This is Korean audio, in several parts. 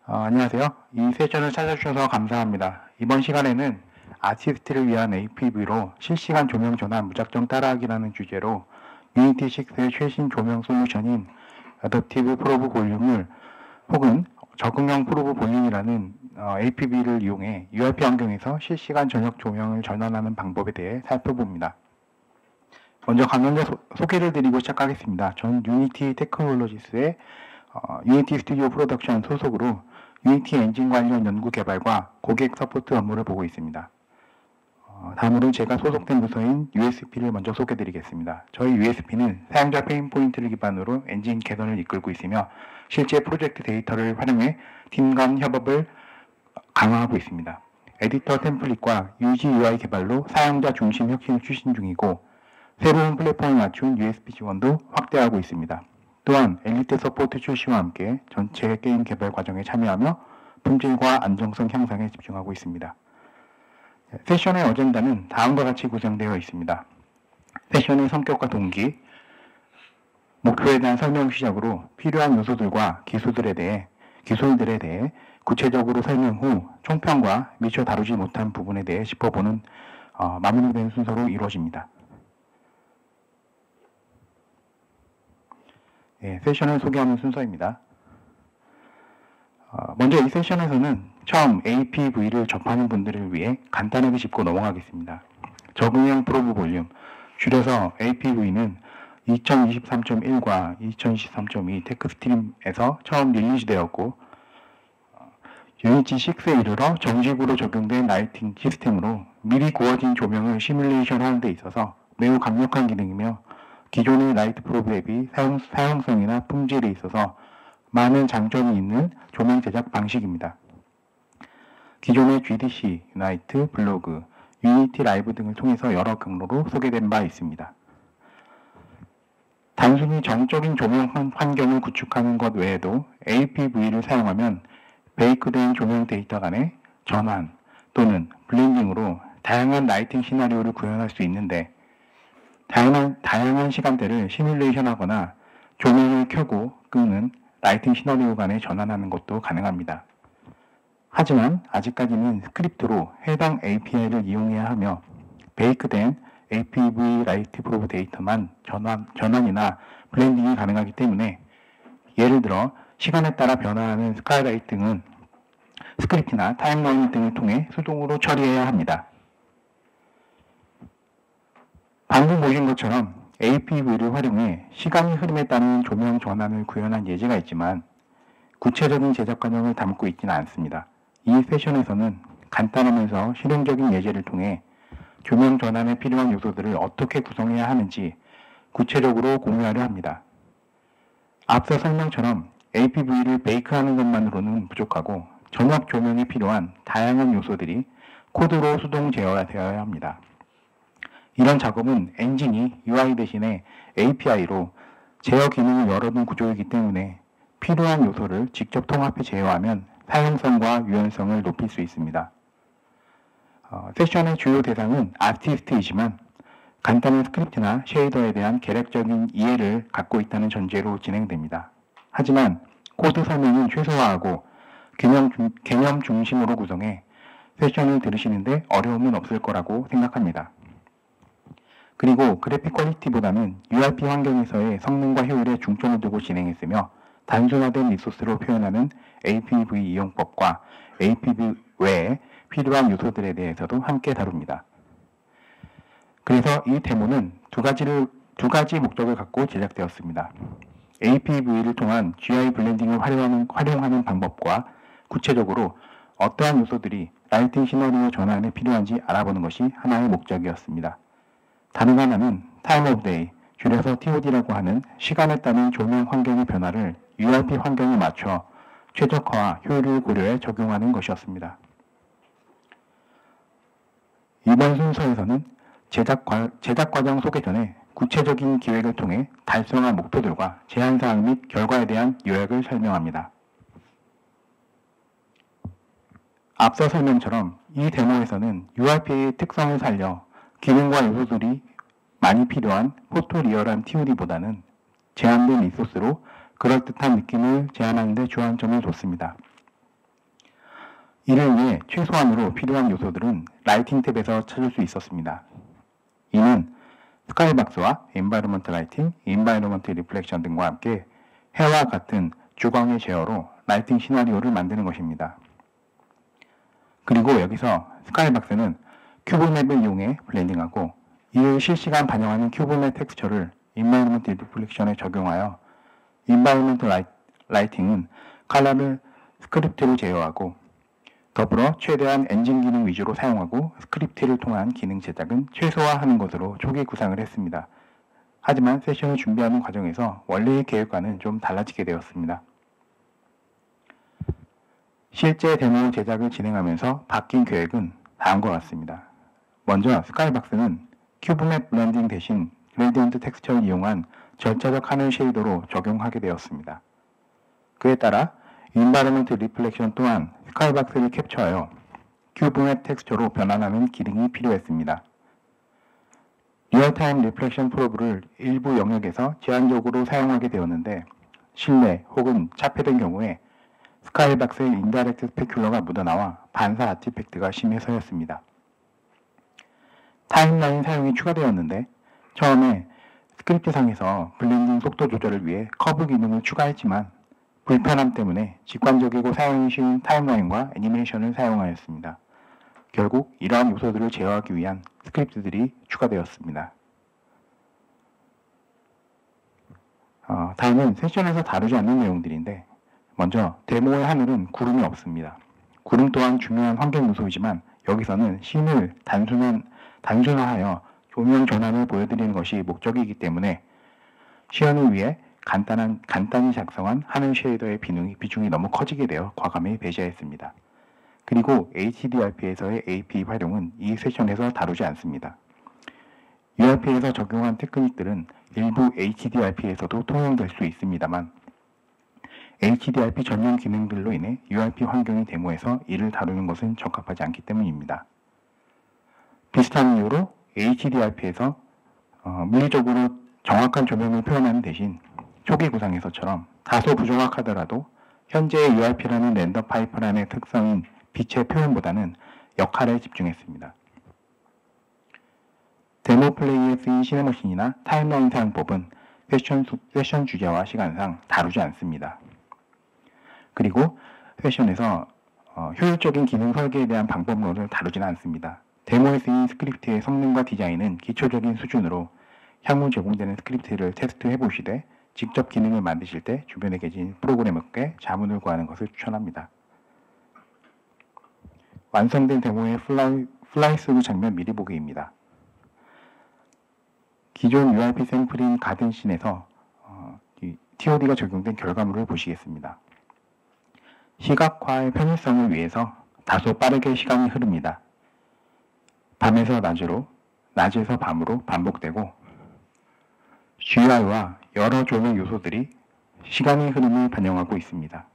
안녕하세요. 이 세션을 찾아주셔서 감사합니다. 이번 시간에는 아티스트를 위한 APV로 실시간 조명 전환 무작정 따라하기라는 주제로 유니티 6의 최신 조명 솔루션인 어댑티브 프로브 볼륨을 혹은 적응형 프로브 볼륨이라는 APV를 이용해 URP 환경에서 실시간 전역 조명을 전환하는 방법에 대해 살펴봅니다. 먼저 강연자 소개를 드리고 시작하겠습니다. 전 유니티 테크놀로지스의 유니티 스튜디오 프로덕션 소속으로 유니티 엔진 관련 연구 개발과 고객 서포트 업무를 보고 있습니다. 다음으로 제가 소속된 부서인 USP를 먼저 소개드리겠습니다. 저희 USP는 사용자 페인 포인트를 기반으로 엔진 개선을 이끌고 있으며 실제 프로젝트 데이터를 활용해 팀 간 협업을 강화하고 있습니다. 에디터 템플릿과 UG UI 개발로 사용자 중심 혁신을 추진 중이고 새로운 플랫폼에 맞춘 USB 지원도 확대하고 있습니다. 또한 엘리트 서포트 출시와 함께 전체 게임 개발 과정에 참여하며 품질과 안정성 향상에 집중하고 있습니다. 세션의 어젠다는 다음과 같이 구성되어 있습니다. 세션의 성격과 동기, 목표에 대한 설명 시작으로 필요한 요소들과 기술들에 대해 구체적으로 설명 후 총평과 미처 다루지 못한 부분에 대해 짚어보는 마무리된 순서로 이루어집니다. 세션을 소개하는 순서입니다. 먼저 이 세션에서는 처음 APV를 접하는 분들을 위해 간단하게 짚고 넘어가겠습니다. 적응형 프로브 볼륨, 줄여서 APV는 2023.1과 2023.2 테크스트림에서 처음 릴리즈되었고 유니티 6에 이르러 정식으로 적용된 라이팅 시스템으로 미리 구워진 조명을 시뮬레이션 하는 데 있어서 매우 강력한 기능이며 기존의 라이트 프로브 앱이 사용성이나 품질에 있어서 많은 장점이 있는 조명 제작 방식입니다. 기존의 GDC, 유나이트, 블로그, 유니티 라이브 등을 통해서 여러 경로로 소개된 바 있습니다. 단순히 정적인 조명 환경을 구축하는 것 외에도 APV를 사용하면 베이크된 조명 데이터 간의 전환 또는 블렌딩으로 다양한 라이팅 시나리오를 구현할 수 있는데 다양한 시간대를 시뮬레이션하거나 조명을 켜고 끄는 라이팅 시나리오 간에 전환하는 것도 가능합니다. 하지만 아직까지는 스크립트로 해당 API를 이용해야 하며 베이크된 APV 라이트 프로브 데이터만 전환이나 블렌딩이 가능하기 때문에 예를 들어 시간에 따라 변화하는 스카이라이트 등은 스크립트나 타임라인 등을 통해 수동으로 처리해야 합니다. 방금 보신 것처럼 APV를 활용해 시간의 흐름에 따른 조명 전환을 구현한 예제가 있지만 구체적인 제작 과정을 담고 있지는 않습니다. 이 세션에서는 간단하면서 실용적인 예제를 통해 조명 전환에 필요한 요소들을 어떻게 구성해야 하는지 구체적으로 공유하려 합니다. 앞서 설명처럼 APV를 베이크하는 것만으로는 부족하고 전역 조명에 필요한 다양한 요소들이 코드로 수동 제어되어야 합니다. 이런 작업은 엔진이 UI 대신에 API로 제어 기능을 열어둔 구조이기 때문에 필요한 요소를 직접 통합해 제어하면 사용성과 유연성을 높일 수 있습니다. 세션의 주요 대상은 아티스트이지만 간단한 스크립트나 쉐이더에 대한 계략적인 이해를 갖고 있다는 전제로 진행됩니다. 하지만 코드 설명은 최소화하고 개념 중심으로 구성해 세션을 들으시는데 어려움은 없을 거라고 생각합니다. 그리고 그래픽 퀄리티보다는 URP 환경에서의 성능과 효율에 중점을 두고 진행했으며 단순화된 리소스로 표현하는 APV 이용법과 APV 외에 필요한 요소들에 대해서도 함께 다룹니다. 그래서 이 데모는 두 가지 목적을 갖고 제작되었습니다. APV를 통한 GI 블렌딩을 활용하는 방법과 구체적으로 어떠한 요소들이 라이팅 시나리오 전환에 필요한지 알아보는 것이 하나의 목적이었습니다. 다른 하나는 타임 오브 데이, 줄여서 TOD라고 하는 시간에 따른 조명 환경의 변화를 URP 환경에 맞춰 최적화와 효율을 고려해 적용하는 것이었습니다. 이번 순서에서는 제작 과정 소개 전에 구체적인 기획을 통해 달성한 목표들과 제한사항 및 결과에 대한 요약을 설명합니다. 앞서 설명처럼 이 데모에서는 URP의 특성을 살려 기능과 요소들이 많이 필요한 포토리얼한 TOD보다는 제한된 리소스로 그럴듯한 느낌을 제안하는 데 주안점을 뒀습니다. 이를 위해 최소한으로 필요한 요소들은 라이팅 탭에서 찾을 수 있었습니다. 이는 스카이박스와 엔바이러먼트 라이팅, 엔바이러먼트 리플렉션 등과 함께 해와 같은 주광의 제어로 라이팅 시나리오를 만드는 것입니다. 그리고 여기서 스카이박스는 큐브맵을 이용해 블렌딩하고 이를 실시간 반영하는 큐브맵 텍스처를 인바이러먼트 리플렉션에 적용하여 인바이러먼트 라이팅은 컬러를 스크립트로 제어하고 더불어 최대한 엔진 기능 위주로 사용하고 스크립트를 통한 기능 제작은 최소화하는 것으로 초기 구상을 했습니다. 하지만 세션을 준비하는 과정에서 원래의 계획과는 좀 달라지게 되었습니다. 실제 데모 제작을 진행하면서 바뀐 계획은 다음과 같습니다. 먼저 스카이박스는 큐브맵 블렌딩 대신 그레디언트 텍스처를 이용한 절차적 하늘 쉐이더로 적용하게 되었습니다. 그에 따라 인바이러먼트 리플렉션 또한 스카이박스를 캡처하여 큐브맵 텍스처로 변환하는 기능이 필요했습니다. 리얼타임 리플렉션 프로브를 일부 영역에서 제한적으로 사용하게 되었는데 실내 혹은 차폐된 경우에 스카이박스의 인다이렉트 스페큘러가 묻어나와 반사 아티팩트가 심해서였습니다. 타임라인 사용이 추가되었는데 처음에 스크립트상에서 블렌딩 속도 조절을 위해 커브 기능을 추가했지만 불편함 때문에 직관적이고 사용이 쉬운 타임라인과 애니메이션을 사용하였습니다. 결국 이러한 요소들을 제어하기 위한 스크립트들이 추가되었습니다. 다음은 세션에서 다루지 않는 내용들인데 먼저 데모의 하늘은 구름이 없습니다. 구름 또한 중요한 환경 요소이지만 여기서는 씬을 단순화하여 조명 전환을 보여드리는 것이 목적이기 때문에 시연을 위해 간단히 작성한 하늘 쉐이더의 비중이 너무 커지게 되어 과감히 배제했습니다. 그리고 HDRP에서의 AP 활용은 이 세션에서 다루지 않습니다. URP에서 적용한 테크닉들은 일부 HDRP에서도 통용될 수 있습니다만 HDRP 전용 기능들로 인해 URP 환경의 데모에서 이를 다루는 것은 적합하지 않기 때문입니다. 비슷한 이유로 HDRP에서 물리적으로 정확한 조명을 표현하는 대신 초기 구상에서처럼 다소 부정확하더라도 현재의 URP라는 렌더 파이프라인의 특성인 빛의 표현보다는 역할에 집중했습니다. 데모 플레이에 쓰인 시네머신이나 타임라인 사용법은 세션 주제와 시간상 다루지 않습니다. 그리고 세션에서 효율적인 기능 설계에 대한 방법론을 다루지는 않습니다. 데모에 쓰인 스크립트의 성능과 디자인은 기초적인 수준으로 향후 제공되는 스크립트를 테스트해 보시되 직접 기능을 만드실 때 주변에 계신 프로그래머께 자문을 구하는 것을 추천합니다. 완성된 데모의 플라이스루 장면 미리 보기입니다. 기존 URP 샘플인 가든씬에서 TOD가 적용된 결과물을 보시겠습니다. 시각화의 편의성을 위해서 다소 빠르게 시간이 흐릅니다. 밤에서 낮으로, 낮에서 밤으로 반복되고 GI와 여러 조명 요소들이 시간의 흐름을 반영하고 있습니다.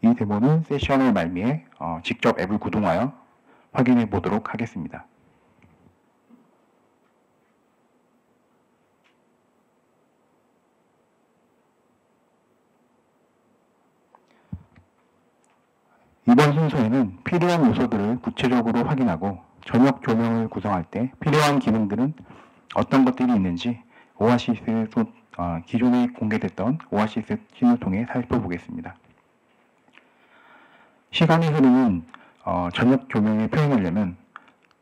이 데모는 세션을 말미에 직접 앱을 구동하여 확인해 보도록 하겠습니다. 이번 순서에는 필요한 요소들을 구체적으로 확인하고 저녁 조명을 구성할 때 필요한 기능들은 어떤 것들이 있는지 기존에 공개됐던 오아시스 씬을 통해 살펴보겠습니다. 시간의 흐름은 저녁 조명에 표현하려면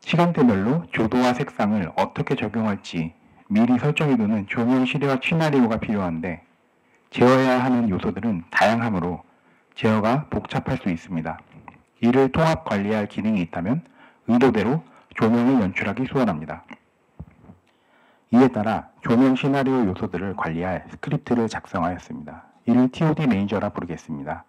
시간대별로 조도와 색상을 어떻게 적용할지 미리 설정해두는 조명 시나리오가 필요한데 제어해야 하는 요소들은 다양하므로 제어가 복잡할 수 있습니다. 이를 통합 관리할 기능이 있다면 의도대로 조명을 연출하기 수월합니다. 이에 따라 조명 시나리오 요소들을 관리할 스크립트를 작성하였습니다. 이를 TOD 매니저라 부르겠습니다.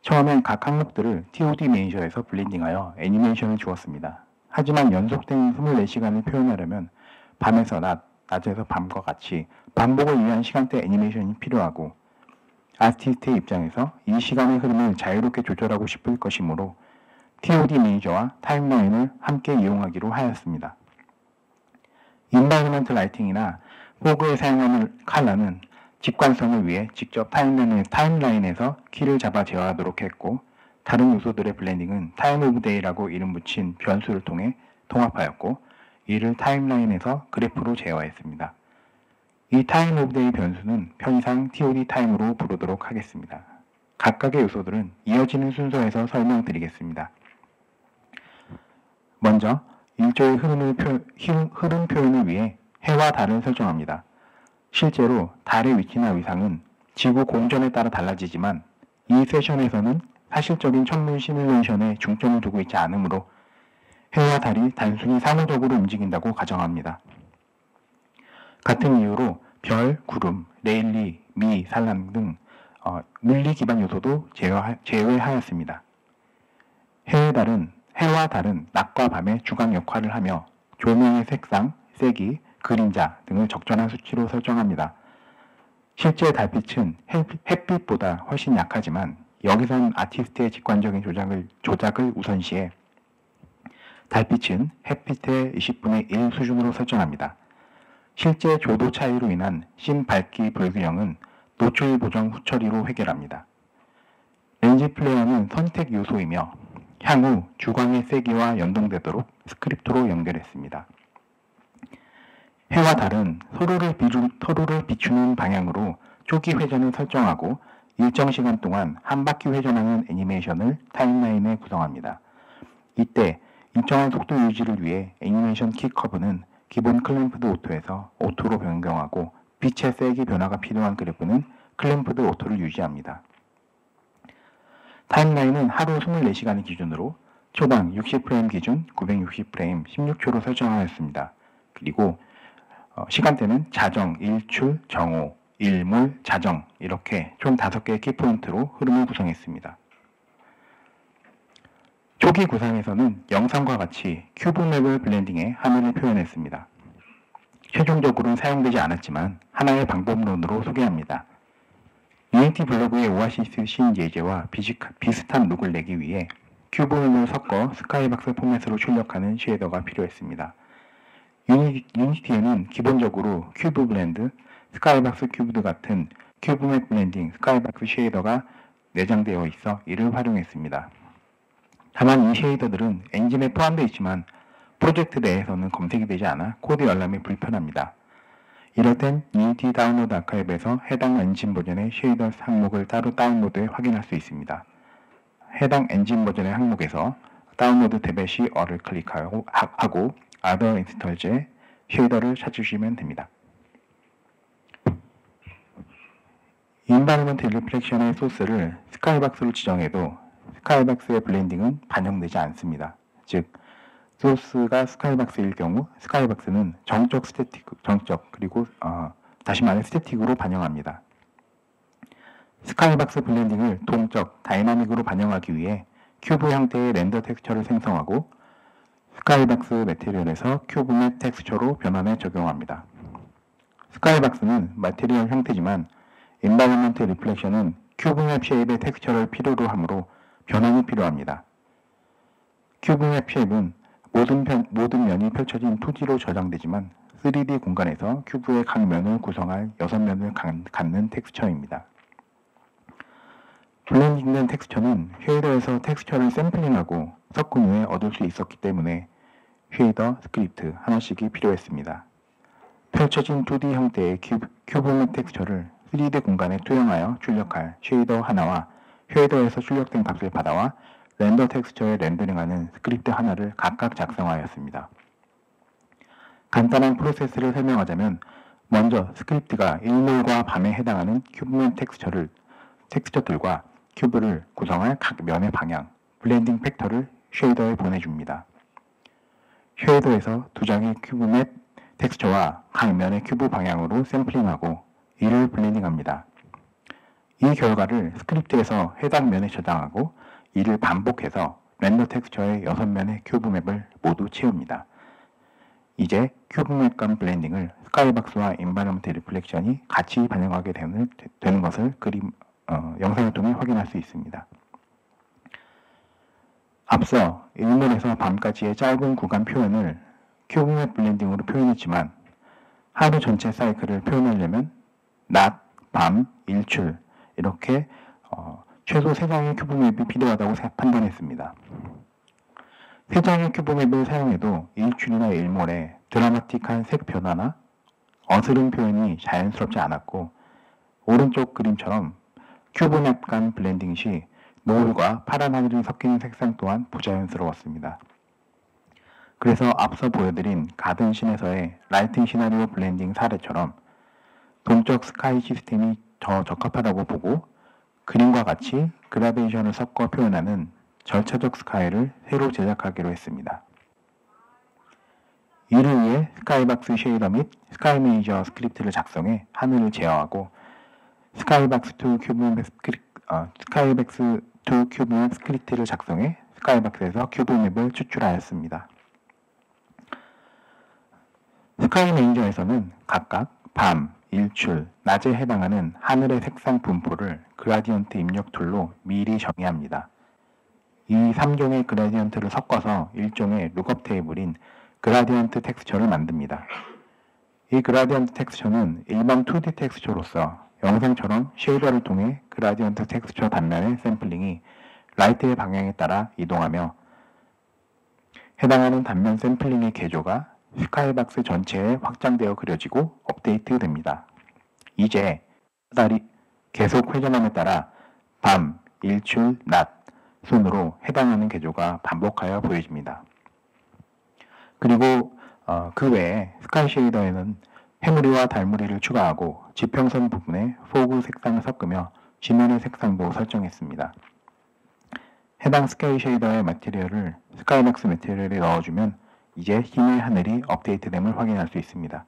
처음엔 각 항목들을 TOD 매니저에서 블렌딩하여 애니메이션을 주었습니다. 하지만 연속된 24시간을 표현하려면 밤에서 낮, 낮에서 밤과 같이 반복을 위한 시간대 애니메이션이 필요하고 아티스트의 입장에서 이 시간의 흐름을 자유롭게 조절하고 싶을 것이므로 TOD 매니저와 타임라인을 함께 이용하기로 하였습니다. 인바이러먼트 라이팅이나 포그에 사용하는 컬러는 직관성을 위해 직접 타임라인에서 키를 잡아 제어하도록 했고, 다른 요소들의 블렌딩은 타임 오브 데이라고 이름 붙인 변수를 통해 통합하였고, 이를 타임라인에서 그래프로 제어했습니다. 이 타임 오브 데이 변수는 편의상 TOD 타임으로 부르도록 하겠습니다. 각각의 요소들은 이어지는 순서에서 설명드리겠습니다. 먼저 일조의 흐름 표현을 위해 해와 달을 설정합니다. 실제로 달의 위치나 위상은 지구 공전에 따라 달라지지만 이 세션에서는 사실적인 천문 시뮬레이션에 중점을 두고 있지 않으므로 해와 달이 단순히 사무적으로 움직인다고 가정합니다. 같은 이유로 별, 구름, 레일리, 미, 산란 등 물리 기반 요소도 제외하였습니다. 해와 달은 낮과 밤의 주간 역할을 하며 조명의 색상, 세기, 그림자 등을 적절한 수치로 설정합니다. 실제 달빛은 햇빛보다 훨씬 약하지만 여기선 아티스트의 직관적인 조작을 우선시해 달빛은 햇빛의 20분의 1 수준으로 설정합니다. 실제 조도 차이로 인한 심 밝기 불균형은 노출 보정 후처리로 해결합니다. 렌즈 플레이어는 선택 요소이며 향후 주광의 세기와 연동되도록 스크립트로 연결했습니다. 해와 달은 서로를 비추는 방향으로 초기 회전을 설정하고 일정 시간 동안 한 바퀴 회전하는 애니메이션을 타임라인에 구성합니다. 이때 일정한 속도 유지를 위해 애니메이션 키 커브는 기본 클램프드 오토에서 오토로 변경하고 빛의 세기 변화가 필요한 그래프는 클램프드 오토를 유지합니다. 타임라인은 하루 24시간을 기준으로 초당 60프레임 기준 960프레임 16초로 설정하였습니다. 그리고 시간대는 자정, 일출, 정오, 일몰, 자정 이렇게 총 5개의 키포인트로 흐름을 구성했습니다. 초기 구상에서는 영상과 같이 큐브맵을 블렌딩해 화면을 표현했습니다. 최종적으로는 사용되지 않았지만 하나의 방법론으로 소개합니다. 유니티 블로그의 오아시스 신 예제와 비슷한 룩을 내기 위해 큐브맵을 섞어 스카이박스 포맷으로 출력하는 쉐이더가 필요했습니다. 유니티에는 기본적으로 큐브 블렌드, 스카이박스 큐브드 같은 큐브맵 블렌딩, 스카이박스 쉐이더가 내장되어 있어 이를 활용했습니다. 다만 이 쉐이더들은 엔진에 포함되어 있지만 프로젝트 내에서는 검색이 되지 않아 코드 열람이 불편합니다. 이럴 땐 유니티 다운로드 아카이브에서 해당 엔진 버전의 쉐이더 항목을 따로 다운로드해 확인할 수 있습니다. 해당 엔진 버전의 항목에서 다운로드 탭의 CR을 클릭하고 Other Instals의 쉐이더를 찾으시면 됩니다. Environment Reflection의 소스를 스카이박스로 지정해도 스카이박스의 블렌딩은 반영되지 않습니다. 즉, 소스가 스카이박스일 경우 스카이박스는 정적 그리고 다시 말해 스태틱으로 반영합니다. 스카이박스 블렌딩을 동적, 다이나믹으로 반영하기 위해 큐브 형태의 렌더 텍스처를 생성하고 스카이박스 매테리얼에서 큐브맵 텍스처로 변환해 적용합니다. 스카이박스는 매테리얼 형태지만 Environment Reflection은 큐브맵 쉐입의 텍스처를 필요로 하므로 변환이 필요합니다. 큐브맵 쉐입은 모든 면이 펼쳐진 2D로 저장되지만 3D 공간에서 큐브의 각 면을 구성할 6면을 갖는 텍스처입니다. 블렌딩된 텍스처는 쉐이더에서 텍스처를 샘플링하고 섞은 후에 얻을 수 있었기 때문에 쉐이더 스크립트 하나씩이 필요했습니다. 펼쳐진 2D 형태의 큐브맵 텍스처를 3D 공간에 투영하여 출력할 쉐이더 하나와 쉐이더에서 출력된 값을 받아와 렌더 텍스처에 렌더링하는 스크립트 하나를 각각 작성하였습니다. 간단한 프로세스를 설명하자면 먼저 스크립트가 일몰과 밤에 해당하는 큐브맵 텍스처들과 큐브를 구성할 각 면의 방향, 블렌딩 팩터를 쉐이더에 보내줍니다. 쉐이더에서 2장의 큐브맵 텍스처와 각 면의 큐브 방향으로 샘플링하고 이를 블렌딩합니다. 이 결과를 스크립트에서 해당 면에 저장하고 이를 반복해서 렌더 텍스처의 6면의 큐브맵을 모두 채웁니다. 이제 큐브맵 간 블렌딩을 스카이박스와 인바이러먼트 리플렉션이 같이 반영하게 되는 것을 영상을 통해 확인할 수 있습니다. 앞서 일몰에서 밤까지의 짧은 구간 표현을 큐브맵 블렌딩으로 표현했지만 하루 전체 사이클을 표현하려면 낮, 밤, 일출 이렇게 최소 3장의 큐브맵이 필요하다고 판단했습니다. 3장의 큐브맵을 사용해도 일출이나 일몰의 드라마틱한 색 변화나 어스름 표현이 자연스럽지 않았고 오른쪽 그림처럼 큐브맵 간 블렌딩 시 노을과 파란 하늘이 섞이는 색상 또한 부자연스러웠습니다. 그래서 앞서 보여드린 가든신에서의 라이팅 시나리오 블렌딩 사례처럼 동적 스카이 시스템이 더 적합하다고 보고 그림과 같이 그라데이션을 섞어 표현하는 절차적 스카이를 새로 제작하기로 했습니다. 이를 위해 스카이박스 쉐이더 및 스카이 매니저 스크립트를 작성해 하늘을 제어하고 스카이박스2 큐브맵 스크립트를 작성해 스카이박스에서 큐브맵을 추출하였습니다. 스카이 매니저에서는 각각 밤, 일출, 낮에 해당하는 하늘의 색상 분포를 그라디언트 입력 툴로 미리 정의합니다. 이 3종의 그라디언트를 섞어서 일종의 룩업 테이블인 그라디언트 텍스처를 만듭니다. 이 그라디언트 텍스처는 일반 2D 텍스처로서 영상처럼 쉐이더를 통해 그라디언트 텍스처 단면의 샘플링이 라이트의 방향에 따라 이동하며 해당하는 단면 샘플링의 개조가 스카이박스 전체에 확장되어 그려지고 업데이트됩니다. 이제 달이 계속 회전함에 따라 밤, 일출, 낮 순으로 해당하는 개조가 반복하여 보여집니다. 그리고 그 외에 스카이 쉐이더에는 해무리와 달무리를 추가하고 지평선 부분에 포그 색상을 섞으며 지면의 색상도 설정했습니다. 해당 스카이 쉐이더의 매티리얼을 스카이박스 매티리얼에 넣어주면 이제 흰의 하늘이 업데이트됨을 확인할 수 있습니다.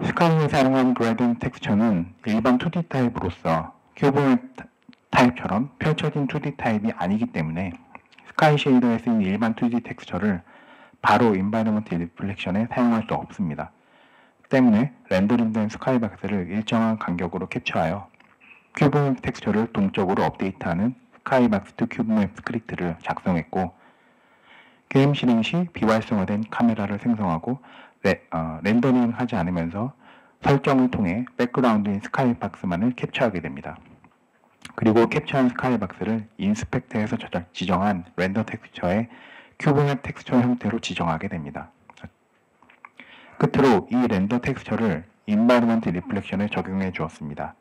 스카이에 사용한 그라디언트 텍스처는 일반 2D 타입으로서 큐브 타입처럼 펼쳐진 2D 타입이 아니기 때문에 스카이 쉐이더에 쓰인 일반 2D 텍스처를 바로 인바이러먼트 리플렉션에 사용할 수 없습니다. 때문에 렌더링된 스카이박스를 일정한 간격으로 캡처하여 큐브맵 텍스처를 동적으로 업데이트하는 스카이박스2 큐브맵 스크립트를 작성했고 게임 실행 시 비활성화된 카메라를 생성하고 렌더링하지 않으면서 설정을 통해 백그라운드인 스카이박스만을 캡처하게 됩니다. 그리고 캡처한 스카이박스를 인스펙트에서 지정한 렌더 텍스처의 큐브맵 텍스처 형태로 지정하게 됩니다. 끝으로 이 렌더 텍스처를 인바이러먼트 리플렉션에 적용해 주었습니다.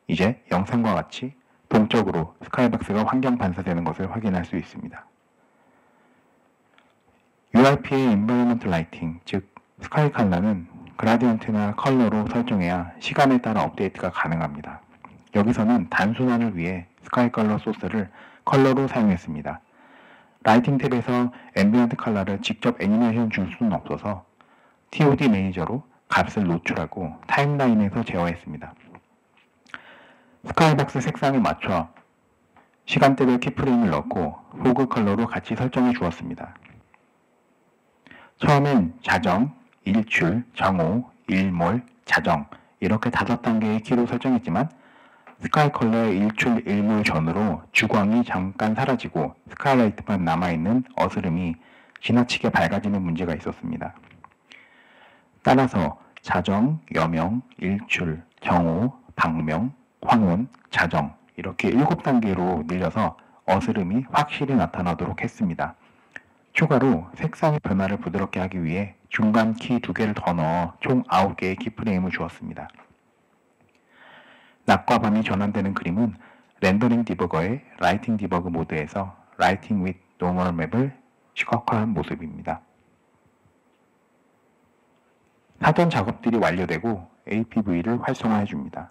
이제 영상과 같이 동적으로 스카이박스가 환경 반사되는 것을 확인할 수 있습니다. URP의 인바이러먼트 라이팅, 즉 스카이 컬러는 그라디언트나 컬러로 설정해야 시간에 따라 업데이트가 가능합니다. 여기서는 단순화를 위해 스카이 컬러 소스를 컬러로 사용했습니다. 라이팅 탭에서 앰비언트 컬러를 직접 애니메이션 줄 수는 없어서 TOD 매니저로 값을 노출하고 타임라인에서 제어했습니다. 스카이박스 색상에 맞춰 시간대별 키프레임을 넣고 호그 컬러로 같이 설정해 주었습니다. 처음엔 자정, 일출, 정오, 일몰, 자정 이렇게 5단계의 키로 설정했지만 스카이 컬러의 일출, 일몰 전후로 주광이 잠깐 사라지고 스카이라이트만 남아있는 어스름이 지나치게 밝아지는 문제가 있었습니다. 따라서 자정, 여명, 일출, 정오, 방명, 황혼, 자정 이렇게 7단계로 늘려서 어스름이 확실히 나타나도록 했습니다. 추가로 색상의 변화를 부드럽게 하기 위해 중간 키 2개를 더 넣어 총 9개의 키프레임을 주었습니다. 낮과 밤이 전환되는 그림은 렌더링 디버거의 라이팅 디버그 모드에서 라이팅 with 노멀 맵을 시각화한 모습입니다. 사전 작업들이 완료되고 APV를 활성화해 줍니다.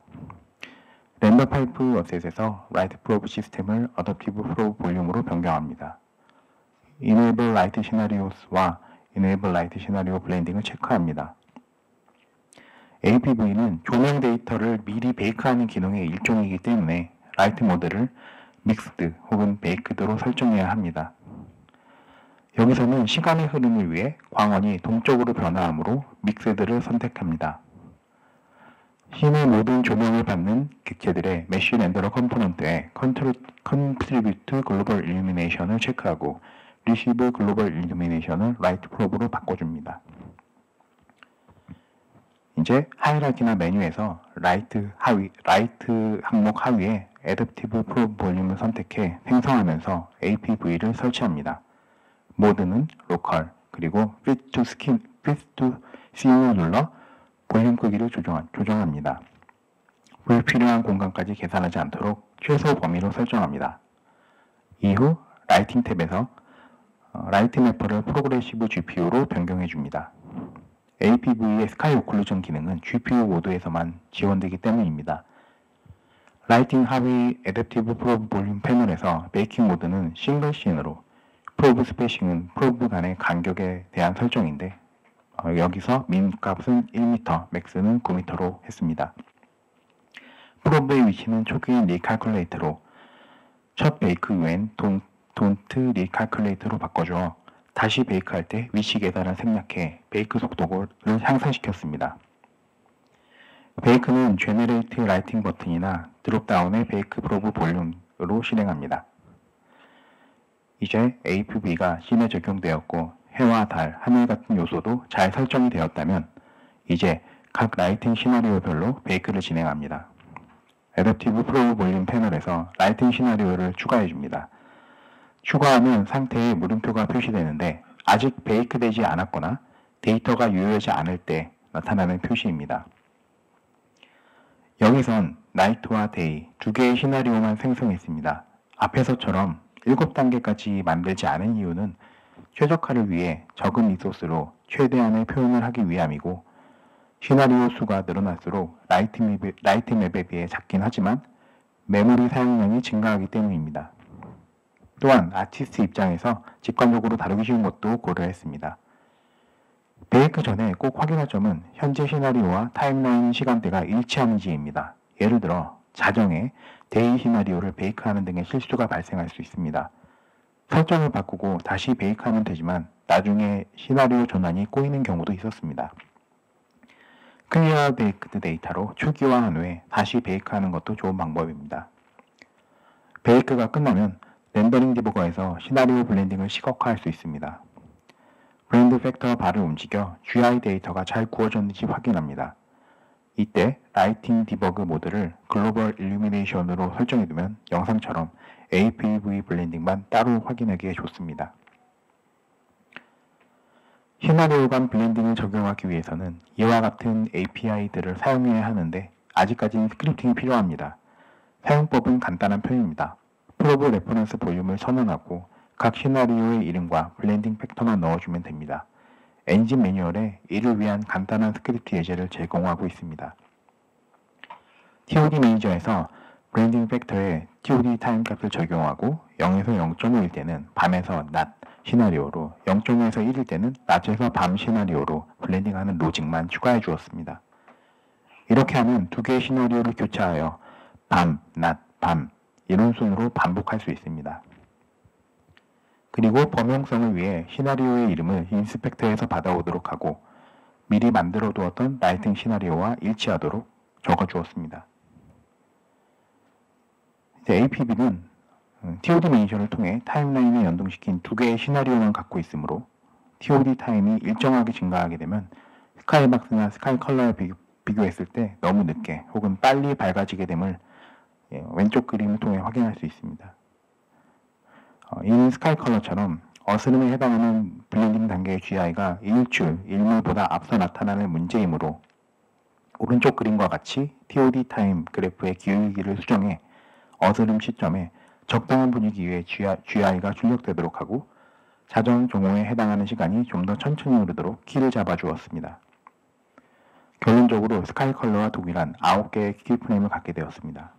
렌더 파이프 어셋에서 라이트 프로브 시스템을 어댑티브 프로브 볼륨으로 변경합니다. Enable Light Scenarios와 Enable Light Scenario 블렌딩을 체크합니다. APV는 조명 데이터를 미리 베이크하는 기능의 일종이기 때문에 라이트 모드를 믹스드 혹은 베이크드로 설정해야 합니다. 여기서는 시간의 흐름을 위해 광원이 동적으로 변화하므로 믹스드를 선택합니다. 씬의 모든 조명을 받는 객체들의 메쉬 렌더러 컴포넌트에 컨트리뷰트 글로벌 일루미네이션을 체크하고 리시브 글로벌 일루미네이션을 라이트 프로브로 바꿔줍니다. 이제 하이라이트나 메뉴에서 라이트 항목 하위에 애댑티브 프로브 볼륨을 선택해 생성하면서 APV를 설치합니다. 모드는 로컬, 그리고 Fit to Scene을 눌러 볼륨 크기를 조정합니다. 불필요한 공간까지 계산하지 않도록 최소 범위로 설정합니다. 이후 라이팅 탭에서 라이트 매퍼를 프로그레시브 GPU로 변경해줍니다. APV의 스카이 오클루전 기능은 GPU 모드에서만 지원되기 때문입니다. 라이팅 하위 애댑티브 프로브 볼륨 패널에서 메이킹 모드는 싱글 씬으로, 프로브 스페이싱은 프로브 간의 간격에 대한 설정인데 여기서 민 값은 1m, 맥스는 9m로 했습니다. 프로브의 위치는 초기엔 리칼큘레이터로, 첫 베이크 후엔 don't 리칼큘레이터로 바꿔줘 다시 베이크할 때 위치 계산을 생략해 베이크 속도를 향상시켰습니다. 베이크는 제너레이트 라이팅 버튼이나 드롭다운의 베이크 프로브 볼륨으로 실행합니다. 이제 APV가 씬에 적용되었고 해와 달, 하늘 같은 요소도 잘 설정이 되었다면 이제 각 라이팅 시나리오별로 베이크를 진행합니다. 애댑티브 프로브 볼륨 패널에서 라이팅 시나리오를 추가해줍니다. 추가하면 상태에 물음표가 표시되는데 아직 베이크되지 않았거나 데이터가 유효하지 않을 때 나타나는 표시입니다. 여기선 나이트와 데이 두 개의 시나리오만 생성했습니다. 앞에서처럼 7단계까지 만들지 않은 이유는 최적화를 위해 적은 리소스로 최대한의 표현을 하기 위함이고 시나리오 수가 늘어날수록 라이트 맵에 비해 작긴 하지만 메모리 사용량이 증가하기 때문입니다. 또한 아티스트 입장에서 직관적으로 다루기 쉬운 것도 고려했습니다. 베이크 전에 꼭 확인할 점은 현재 시나리오와 타임라인 시간대가 일치하는지입니다. 예를 들어 자정에 데이 시나리오를 베이크하는 등의 실수가 발생할 수 있습니다. 설정을 바꾸고 다시 베이크하면 되지만 나중에 시나리오 전환이 꼬이는 경우도 있었습니다. 클리어 베이크드 데이터로 초기화한 후에 다시 베이크하는 것도 좋은 방법입니다. 베이크가 끝나면 렌더링 디버거에서 시나리오 블렌딩을 시각화할 수 있습니다. 블렌드 팩터 바를 움직여 GI 데이터가 잘 구워졌는지 확인합니다. 이때 라이팅 디버그 모드를 글로벌 일루미네이션으로 설정해두면 영상처럼 APV 블렌딩만 따로 확인하기에 좋습니다. 시나리오 간 블렌딩을 적용하기 위해서는 이와 같은 API들을 사용해야 하는데 아직까지는 스크립팅이 필요합니다. 사용법은 간단한 편입니다. 프로브 레퍼런스 볼륨을 선언하고 각 시나리오의 이름과 블렌딩 팩터만 넣어주면 됩니다. 엔진 매뉴얼에 이를 위한 간단한 스크립트 예제를 제공하고 있습니다. TOD 매니저에서 블렌딩 팩터에 TOD 타임 값을 적용하고 0에서 0.5일 때는 밤에서 낮 시나리오로 0.5에서 1일 때는 낮에서 밤 시나리오로 블렌딩하는 로직만 추가해 주었습니다. 이렇게 하면 두 개의 시나리오를 교차하여 밤, 낮, 밤 이런 순으로 반복할 수 있습니다. 그리고 범용성을 위해 시나리오의 이름을 인스펙터에서 받아오도록 하고 미리 만들어 두었던 라이팅 시나리오와 일치하도록 적어 주었습니다. APV는 TOD 매니저를 통해 타임라인에 연동시킨 두 개의 시나리오만 갖고 있으므로 TOD 타임이 일정하게 증가하게 되면 스카이박스나 스카이컬러에 비교했을 때 너무 늦게 혹은 빨리 밝아지게 됨을 왼쪽 그림을 통해 확인할 수 있습니다. 이 스카이컬러처럼 어스름에 해당하는 블렌딩 단계의 GI가 일몰보다 앞서 나타나는 문제이므로 오른쪽 그림과 같이 TOD 타임 그래프의 기울기를 수정해 어스름 시점에 적당한 분위기에 GI가 출력되도록 하고 자정 종호에 해당하는 시간이 좀 더 천천히 오르도록 키를 잡아주었습니다. 결론적으로 스카이컬러와 동일한 9개의 키 프레임을 갖게 되었습니다.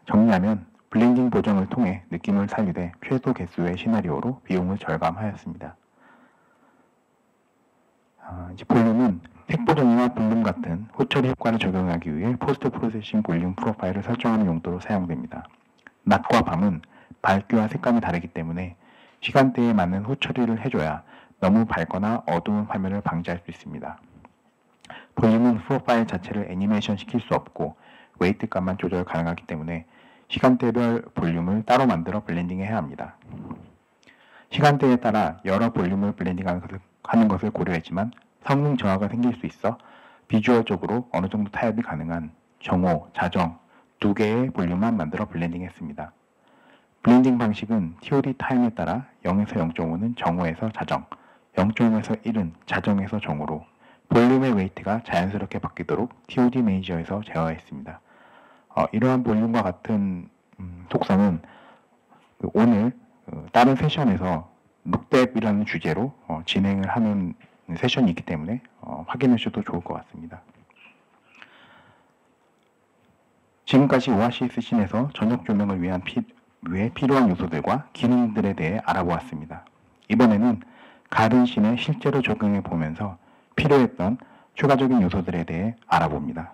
정리하면 블렌딩 보정을 통해 느낌을 살리되 최소 개수의 시나리오로 비용을 절감하였습니다. 이제 볼륨은 색 보정이나 볼륨 같은 후처리 효과를 적용하기 위해 포스트 프로세싱 볼륨 프로파일을 설정하는 용도로 사용됩니다. 낮과 밤은 밝기와 색감이 다르기 때문에 시간대에 맞는 후처리를 해줘야 너무 밝거나 어두운 화면을 방지할 수 있습니다. 볼륨은 프로파일 자체를 애니메이션 시킬 수 없고 웨이트 값만 조절 가능하기 때문에 시간대별 볼륨을 따로 만들어 블렌딩해야 합니다. 시간대에 따라 여러 볼륨을 블렌딩하는 것을 고려했지만 성능 저하가 생길 수 있어 비주얼적으로 어느 정도 타협이 가능한 정호, 자정 두 개의 볼륨만 만들어 블렌딩했습니다. 블렌딩 방식은 TOD 타임에 따라 0에서 0.5는 정호에서 자정, 0.5에서 1은 자정에서 정호로 볼륨의 웨이트가 자연스럽게 바뀌도록 TOD 매니저에서 제어했습니다. 이러한 볼륨과 같은 속성은 오늘 다른 세션에서 룩뎁이라는 주제로 진행을 하는 세션이 있기 때문에 확인하셔도 좋을 것 같습니다. 지금까지 오아시스 씬에서 저녁 조명을 위해 필요한 요소들과 기능들에 대해 알아보았습니다. 이번에는 가든 씬에 실제로 적용해 보면서 필요했던 추가적인 요소들에 대해 알아봅니다.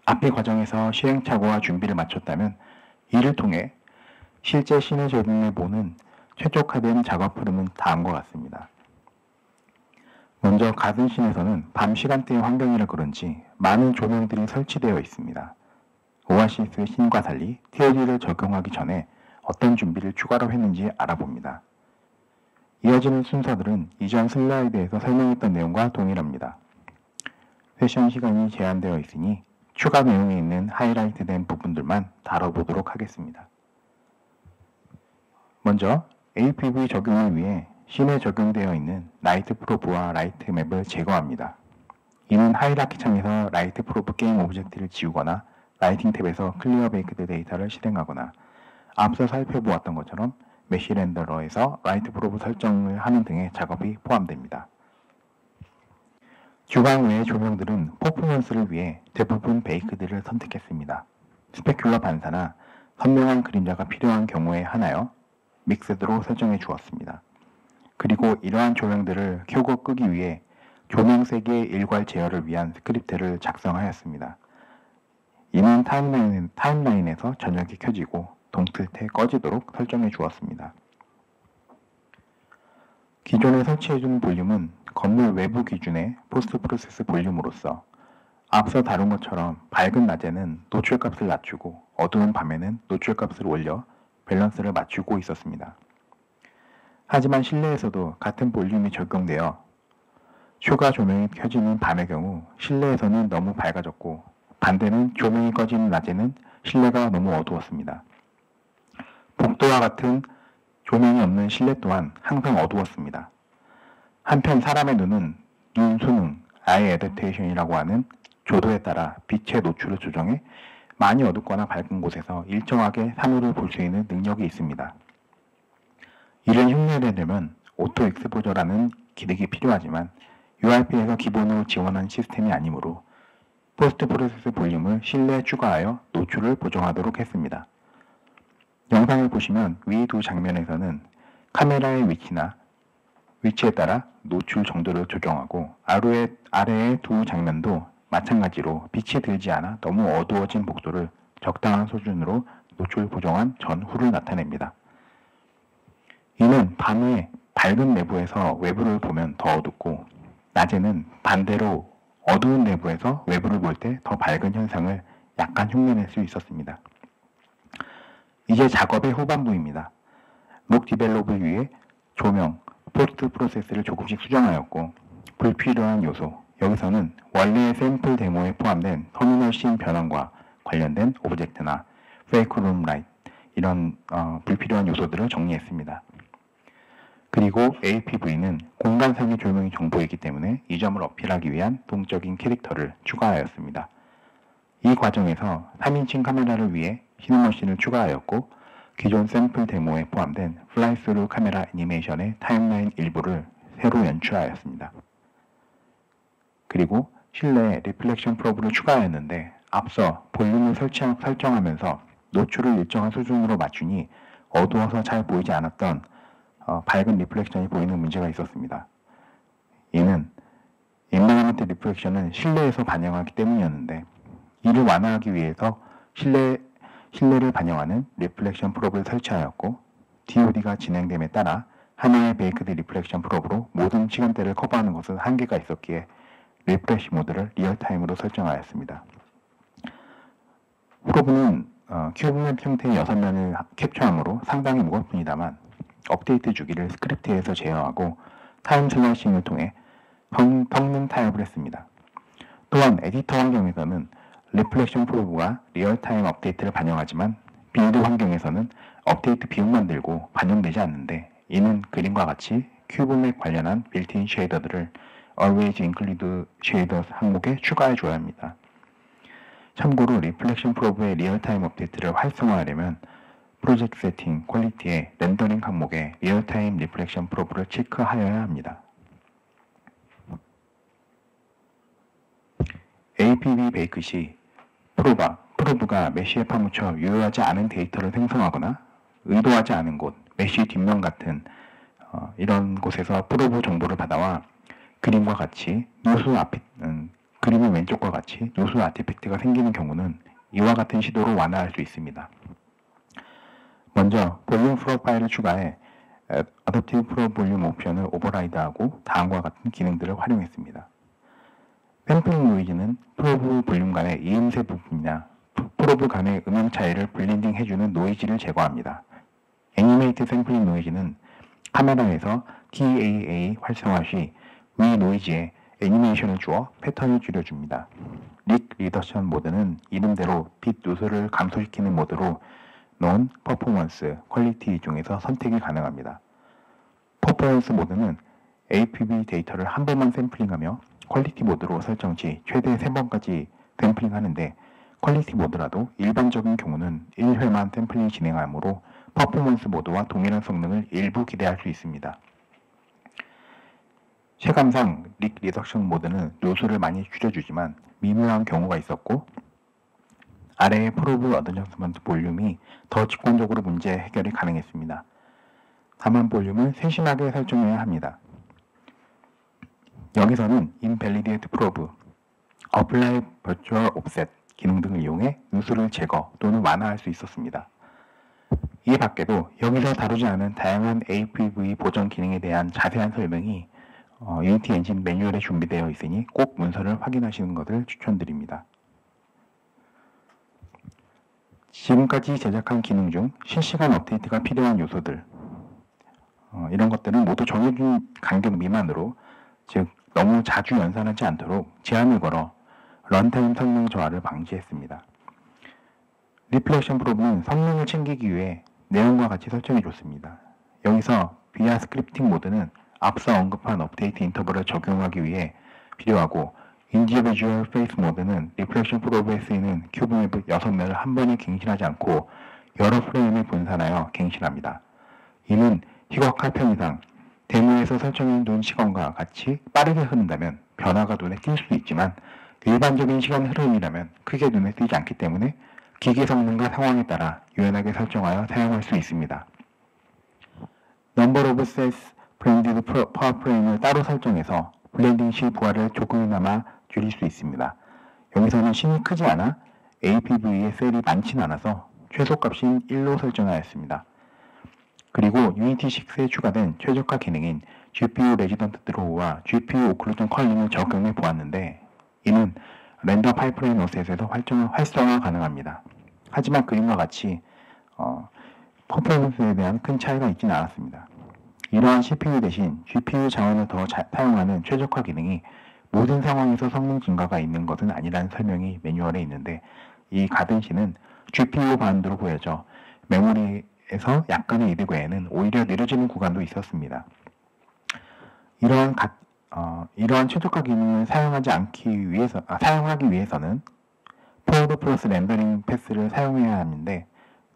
앞의 과정에서 시행착오와 준비를 마쳤다면 이를 통해 실제 씬에 적용해 보는 최적화된 작업 흐름은 다음과 같습니다. 먼저 가든 씬에서는 밤 시간대의 환경이라 그런지 많은 조명들이 설치되어 있습니다. 오아시스 씬과 달리 TOD를 적용하기 전에 어떤 준비를 추가로 했는지 알아봅니다. 이어지는 순서들은 이전 슬라이드에서 설명했던 내용과 동일합니다. 세션 시간이 제한되어 있으니 추가 내용이 있는 하이라이트된 부분들만 다뤄보도록 하겠습니다. 먼저 APV 적용을 위해 씬에 적용되어 있는 라이트 프로브와 라이트 맵을 제거합니다. 이는 하이라키 창에서 라이트 프로브 게임 오브젝트를 지우거나 라이팅 탭에서 클리어 베이크드 데이터를 실행하거나 앞서 살펴보았던 것처럼 메쉬 렌더러에서 라이트 프로브 설정을 하는 등의 작업이 포함됩니다. 주방 외의 조명들은 퍼포먼스를 위해 대부분 베이크드를 선택했습니다. 스페큘러 반사나 선명한 그림자가 필요한 경우에 하나여 믹스드로 설정해 주었습니다. 그리고 이러한 조명들을 켜고 끄기 위해 조명색의 일괄 제어를 위한 스크립트를 작성하였습니다. 이는 타임라인에서 저녁이 켜지고 동틀 때 꺼지도록 설정해 주었습니다. 기존에 설치해준 볼륨은 건물 외부 기준의 포스트 프로세스 볼륨으로서 앞서 다룬 것처럼 밝은 낮에는 노출값을 낮추고 어두운 밤에는 노출값을 올려 밸런스를 맞추고 있었습니다. 하지만 실내에서도 같은 볼륨이 적용되어 추가 조명이 켜지는 밤의 경우 실내에서는 너무 밝아졌고 반대는 조명이 꺼지는 낮에는 실내가 너무 어두웠습니다. 복도와 같은 조명이 없는 실내 또한 항상 어두웠습니다. 한편 사람의 눈은 눈 수능, 아이 애더테이션이라고 하는 조도에 따라 빛의 노출을 조정해 많이 어둡거나 밝은 곳에서 일정하게 사물을 볼 수 있는 능력이 있습니다. 이를 흉내내려면 오토 익스포저라는 기능이 필요하지만 URP에서 기본으로 지원한 시스템이 아니므로 포스트 프로세스 볼륨을 실내에 추가하여 노출을 보정하도록 했습니다. 영상을 보시면 위 두 장면에서는 카메라의 위치에 따라 노출 정도를 조정하고 아래의 두 장면도 마찬가지로 빛이 들지 않아 너무 어두워진 복도를 적당한 수준으로 노출 보정한 전후를 나타냅니다. 이는 밤에 밝은 내부에서 외부를 보면 더 어둡고 낮에는 반대로 어두운 내부에서 외부를 볼 때 더 밝은 현상을 약간 흉내낼 수 있었습니다. 이제 작업의 후반부입니다. 룩 디벨롭을 위해 조명, 포스트 프로세스를 조금씩 수정하였고 불필요한 요소, 여기서는 원래의 샘플 데모에 포함된 터미널 씬 변환과 관련된 오브젝트나 페이크 룸 라이트 이런 불필요한 요소들을 정리했습니다. 그리고 APV는 공간상의 조명이 정보이기 때문에 이 점을 어필하기 위한 동적인 캐릭터를 추가하였습니다. 이 과정에서 3인칭 카메라를 위해 시네머신을 추가하였고 기존 샘플 데모에 포함된 플라이스루 카메라 애니메이션의 타임라인 일부를 새로 연출하였습니다. 그리고 실내에 리플렉션 프로브를 추가하였는데 앞서 볼륨을 설정하면서 노출을 일정한 수준으로 맞추니 어두워서 잘 보이지 않았던 밝은 리플렉션이 보이는 문제가 있었습니다. 이는 인바이먼트 리플렉션은 실내에서 반영하기 때문이었는데 이를 완화하기 위해서 실내를 반영하는 리플렉션 프로브를 설치하였고 TOD가 진행됨에 따라 하나의 베이크드 리플렉션 프로브로 모든 시간대를 커버하는 것은 한계가 있었기에 리프레시 모드를 리얼타임으로 설정하였습니다. 프로브는 큐브맵 형태의 6면을 캡처하므로 상당히 무겁습니다만 업데이트 주기를 스크립트에서 제어하고 타임 슬라이싱을 통해 성능 타협을 했습니다. 또한 에디터 환경에서는 리플렉션 프로브가 리얼타임 업데이트를 반영하지만 빌드 환경에서는 업데이트 비용만 들고 반영되지 않는데, 이는 그림과 같이 큐브맵 관련한 빌트인 쉐이더들을 Always Include Shaders 항목에 추가해 줘야 합니다. 참고로 리플렉션 프로브의 리얼타임 업데이트를 활성화하려면 프로젝트 세팅 퀄리티의 렌더링 항목에 리얼타임 리플렉션 프로브를 체크하여야 합니다. APB 베이크 시 프로브가 메쉬에 파묻혀 유효하지 않은 데이터를 생성하거나 의도하지 않은 곳, 메쉬 뒷면 같은 이런 곳에서 프로브 정보를 받아와 그림과 같이 그림의 왼쪽과 같이 누수 아티팩트가 생기는 경우는 이와 같은 시도로 완화할 수 있습니다. 먼저 볼륨 프로파일을 추가해 어댑티브 프로브 볼륨 옵션을 오버라이드하고 다음과 같은 기능들을 활용했습니다. 샘플링 노이즈는 프로브 볼륨 간의 이음새 부분이나 프로브 간의 음향 차이를 블렌딩 해주는 노이즈를 제거합니다. 애니메이트 샘플링 노이즈는 카메라에서 TAA 활성화 시 위 노이즈에 애니메이션을 주어 패턴을 줄여줍니다. 릭 리덕션 모드는 이름대로 빛 누수를 감소시키는 모드로 논, 퍼포먼스, 퀄리티 중에서 선택이 가능합니다. 퍼포먼스 모드는 APB 데이터를 한 번만 샘플링하며 퀄리티 모드로 설정 시 최대 3번까지 샘플링하는데, 퀄리티 모드라도 일반적인 경우는 1회만 샘플링 진행하므로 퍼포먼스 모드와 동일한 성능을 일부 기대할 수 있습니다. 체감상 릭 리덕션 모드는 누수를 많이 줄여주지만 미묘한 경우가 있었고, 아래의 프로브 어드저스먼트 볼륨이 더 직관적으로 문제 해결이 가능했습니다. 다만 볼륨을 세심하게 설정해야 합니다. 여기서는 Invalidate Probe, Apply Virtual Offset 기능 등을 이용해 누수를 제거 또는 완화할 수 있었습니다. 이 밖에도 여기서 다루지 않은 다양한 APV 보정 기능에 대한 자세한 설명이 유니티 엔진 매뉴얼에 준비되어 있으니 꼭 문서를 확인하시는 것을 추천드립니다. 지금까지 제작한 기능 중 실시간 업데이트가 필요한 요소들, 이런 것들은 모두 정해진 간격 미만으로, 즉 너무 자주 연산하지 않도록 제한을 걸어 런타임 성능 저하를 방지했습니다. 리플렉션 프로브는 성능을 챙기기 위해 내용과 같이 설정해 줬습니다. 여기서 비아 스크립팅 모드는 앞서 언급한 업데이트 인터벌을 적용하기 위해 필요하고, 인디비주얼 페이스 모드는 리플렉션 프로브에 쓰이는 큐브맵 6면을 한 번에 갱신하지 않고 여러 프레임을 분산하여 갱신합니다. 이는 희곡할 편의상 데모에서 설정해둔 시간과 같이 빠르게 흐른다면 변화가 눈에 띌 수 있지만, 일반적인 시간 흐름이라면 크게 눈에 띄지 않기 때문에 기기 성능과 상황에 따라 유연하게 설정하여 사용할 수 있습니다. Number of Cells Blended Per Frame을 따로 설정해서 블렌딩 시 부하를 조금이나마 줄일 수 있습니다. 여기서는 신이 크지 않아 APV의 셀이 많진 않아서 최소값인 1로 설정하였습니다. 그리고 유니티 6에 추가된 최적화 기능인 GPU 레지던트 드로우와 GPU 오클루전 컬링을 적용해 보았는데, 이는 렌더 파이프라인 어셋에서 활성화 가능합니다. 하지만 그림과 같이 퍼포먼스에 대한 큰 차이가 있지는 않았습니다. 이러한 CPU 대신 GPU 자원을 더 사용하는 최적화 기능이 모든 상황에서 성능 증가가 있는 것은 아니라는 설명이 매뉴얼에 있는데, 이 가든시는 GPU 반대로 보여져 메모리에서 약간의 이득 외에는 오히려 느려지는 구간도 있었습니다. 이러한 최적화 기능을 사용하기 위해서는 포워드 플러스 렌더링 패스를 사용해야 하는데,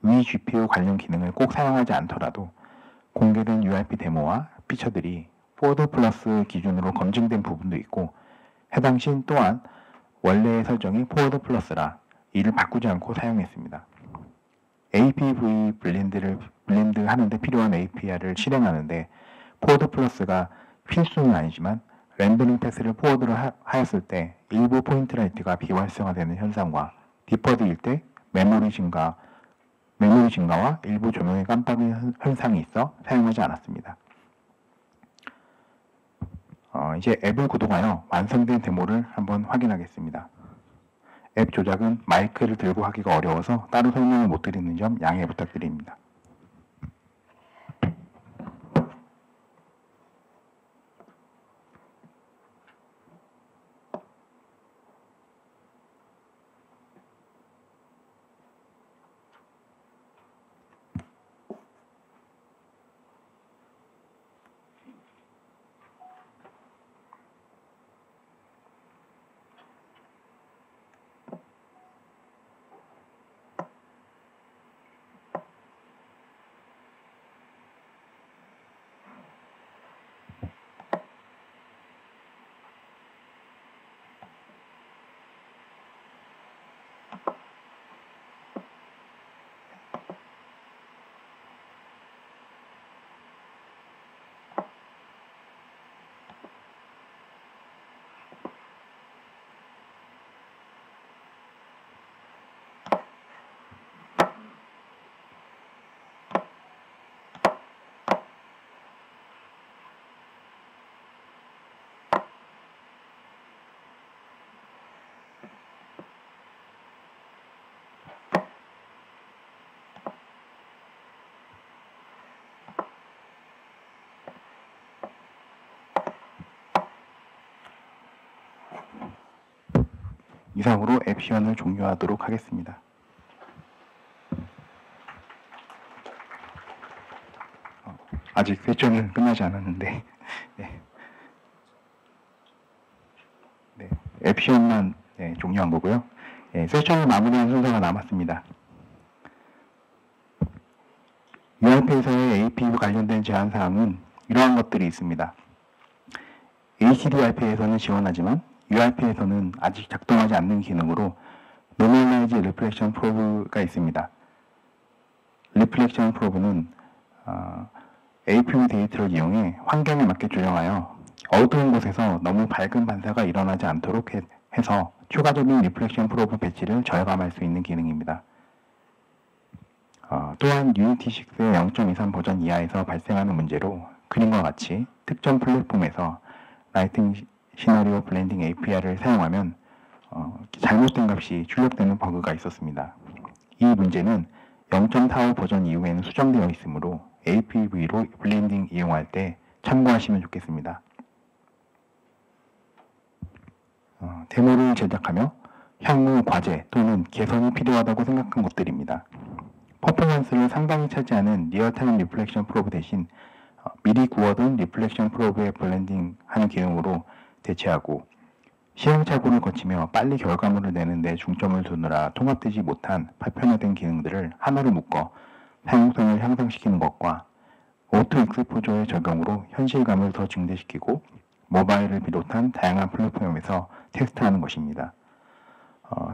위 GPU 관련 기능을 꼭 사용하지 않더라도 공개된 URP 데모와 피처들이 포워드 플러스 기준으로 검증된 부분도 있고, 해당 시 또한 원래의 설정이 포워드 플러스라 이를 바꾸지 않고 사용했습니다. APV 블렌드 하는데 필요한 API를 실행하는데 포워드 플러스가 필수는 아니지만, 렌더링 패스를 포워드로 하였을 때 일부 포인트 라이트가 비활성화되는 현상과 디퍼드일 때 메모리 증가와 일부 조명의 깜빡이는 현상이 있어 사용하지 않았습니다. 이제 앱을 구동하여 완성된 데모를 한번 확인하겠습니다. 앱 조작은 마이크를 들고 하기가 어려워서 따로 설명을 못 드리는 점 양해 부탁드립니다. 이상으로 앱 시연을 종료하도록 하겠습니다. 아직 세션은 끝나지 않았는데 네. 네, 앱 시연만 종료한 거고요. 세션을 마무리하는 순서가 남았습니다. UiPath에서의 AP와 관련된 제한사항은 이러한 것들이 있습니다. HDRP에서는 지원하지만 UiPath에서는 아직 작동하지 않는 기능으로 Normalize Reflection Probe가 있습니다. Reflection Probe는 APV 데이터를 이용해 환경에 맞게 조정하여 어두운 곳에서 너무 밝은 반사가 일어나지 않도록 해서 추가적인 Reflection Probe 배치를 절감할 수 있는 기능입니다. 또한 유니티 6의 0.23 버전 이하에서 발생하는 문제로 그림과 같이 특정 플랫폼에서 라이팅 시나리오 블렌딩 API를 사용하면 잘못된 값이 출력되는 버그가 있었습니다. 이 문제는 0.45 버전 이후에는 수정되어 있으므로 APV로 블렌딩 이용할 때 참고하시면 좋겠습니다. 데모를 제작하며 향후 과제 또는 개선이 필요하다고 생각한 것들입니다. 퍼포먼스를 상당히 차지하는 리얼타임 리플렉션 프로브 대신 미리 구워둔 리플렉션 프로브에 블렌딩 하는 기능으로 대체하고 시행착오를 거치며 빨리 결과물을 내는 데 중점을 두느라 통합되지 못한 파편화된 기능들을 하나로 묶어 사용성을 향상시키는 것과 오토 익스포저의 적용으로 현실감을 더 증대시키고 모바일을 비롯한 다양한 플랫폼에서 테스트하는 것입니다.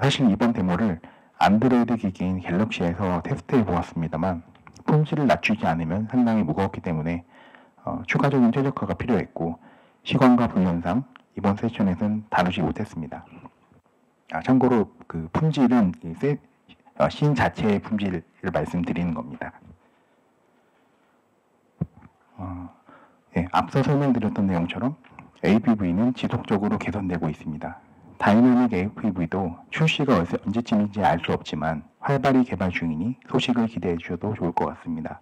사실 이번 데모를 안드로이드 기기인 갤럭시에서 테스트해 보았습니다만 품질을 낮추지 않으면 상당히 무거웠기 때문에 추가적인 최적화가 필요했고 시간과 분량상 이번 세션에서는 다루지 못했습니다. 참고로 그 품질은 씬 자체의 품질을 말씀드리는 겁니다. 앞서 설명드렸던 내용처럼 APV는 지속적으로 개선되고 있습니다. 다이내믹 APV도 출시가 언제쯤인지 알 수 없지만 활발히 개발 중이니 소식을 기대해 주셔도 좋을 것 같습니다.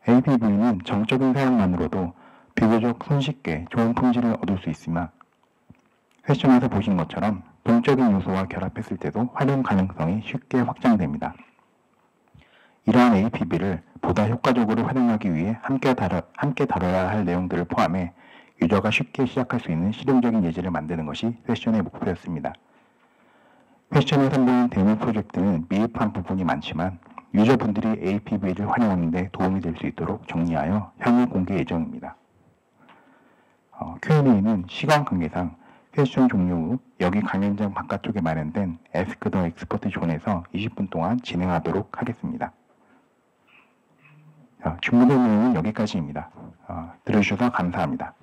APV는 정적인 사용만으로도 비교적 손쉽게 좋은 품질을 얻을 수 있으며 세션에서 보신 것처럼 동적인 요소와 결합했을 때도 활용 가능성이 쉽게 확장됩니다. 이러한 APV를 보다 효과적으로 활용하기 위해 함께 다뤄야 할 내용들을 포함해 유저가 쉽게 시작할 수 있는 실용적인 예제를 만드는 것이 세션의 목표였습니다. 세션에 선보인 데모 프로젝트는 미흡한 부분이 많지만 유저분들이 APV를 활용하는 데 도움이 될 수 있도록 정리하여 향후 공개 예정입니다. Q&A는 시간 관계상 세션 종료 후 여기 강연장 바깥쪽에 마련된 Ask the Expert 존에서 20분 동안 진행하도록 하겠습니다. 준비된 내용은 여기까지입니다. 들어주셔서 감사합니다.